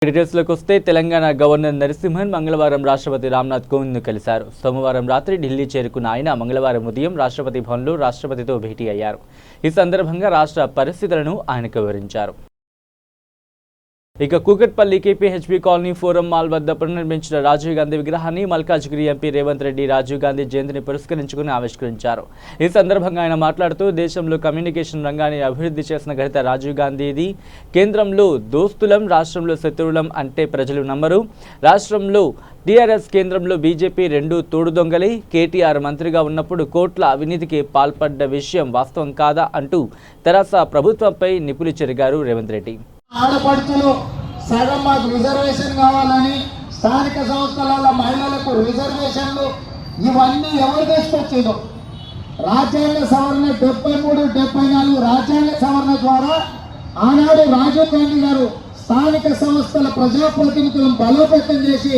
డీటెయిల్స్లోకి వస్తే తెలంగాణ గవర్నర్ నరసింహన్ మంగళవారం రాష్ట్రపతి రామ్నాథ్ కోవింద్ను కలిశారు. సోమవారం రాత్రి ఢిల్లీ చేరుకున్న ఆయన మంగళవారం ఉదయం రాష్ట్రపతి భవన్లో రాష్ట్రపతితో భేటీ అయ్యారు. ఈ సందర్భంగా రాష్ట్ర పరిస్థితులను ఆయనకు వివరించారు. ఇక Kukatpally KPHB colony forum mall వద్ద పునర్నిర్మించిన రాజీవ్ గాంధీ విగ్రహాన్ని మల్కాజ్గిరి ఎంపీ రేవంత్ రెడ్డి రాజీవ్ గాంధీ జయంతిని పురస్కరించుకుని ఆవిష్కరించారు. ఈ సందర్భంగా ఆయన మాట్లాడుతూ దేశంలో కమ్యూనికేషన్ రంగాన్ని అభివృద్ధి చేసిన ఘనత రాజీవ్ గాంధీది. కేంద్రంలో దోస్తులం, రాష్ట్రంలో శత్రువులం అంటే ప్రజలు నమ్మరు. రాష్ట్రంలో టీఆర్ఎస్, కేంద్రంలో బీజేపీ రెండు తోడు దొంగలే. కేటీఆర్ మంత్రిగా ఉన్నప్పుడు కోట్ల అవినీతికి పాల్పడ్డ విషయం వాస్తవం కాదా అంటూ తెరాస ప్రభుత్వంపై నిప్పులు చెరిగారు రేవంత్ రెడ్డి. ఆడపడుచులు సగం మాకు రిజర్వేషన్ కావాలని, స్థానిక సంస్థల మహిళలకు రిజర్వేషన్లు, ఇవన్నీ ఎవరు తీసుకొచ్చిందో రాజ్యాంగ సవరణ 73, 74 రాజ్యాంగ సవరణ ద్వారా ఆనాడు రాజీవ్ గాంధీ గారు స్థానిక సంస్థల ప్రజాప్రతినిధులను బలోపేతం చేసి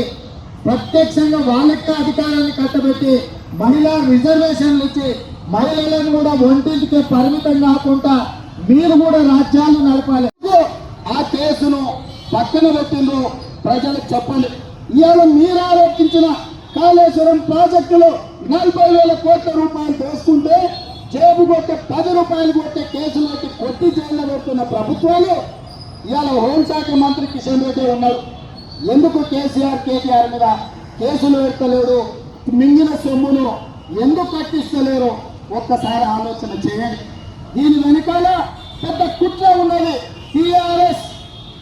ప్రత్యక్షంగా వాళ్ళకే అధికారాన్ని కట్టబెట్టి మహిళా రిజర్వేషన్లు ఇచ్చి మహిళలను కూడా ఒంటింటికే పరిమితం కాకుండా మీరు కూడా రాజ్యాలు నడపాలి. ఆ కేసును పక్కన పెట్టిండ్రు, ప్రజలకు చెప్పండి. ఇవాళ మీరు ఆరోపించిన కాళేశ్వరం ప్రాజెక్టులో 40,000 కోట్ల రూపాయలు తీసుకుంటే జేబు కొట్టే 10 రూపాయలు కొట్టే కేసులకి కొట్టి జైల్లో పెడుతున్న ప్రభుత్వాలు ఇవాళ హోంశాఖ మంత్రి కిషన్ రెడ్డి ఉన్నారు. ఎందుకు కేసీఆర్, కేటీఆర్ మీద కేసులు పెట్టలేడు? మింగిన సొమ్మును ఎందుకు కట్టిస్తలేరు? ఒక్కసారి ఆలోచన చేయండి. దీని వెనకాల పెద్ద కుట్ర ఉన్నది. టీఆర్ఎస్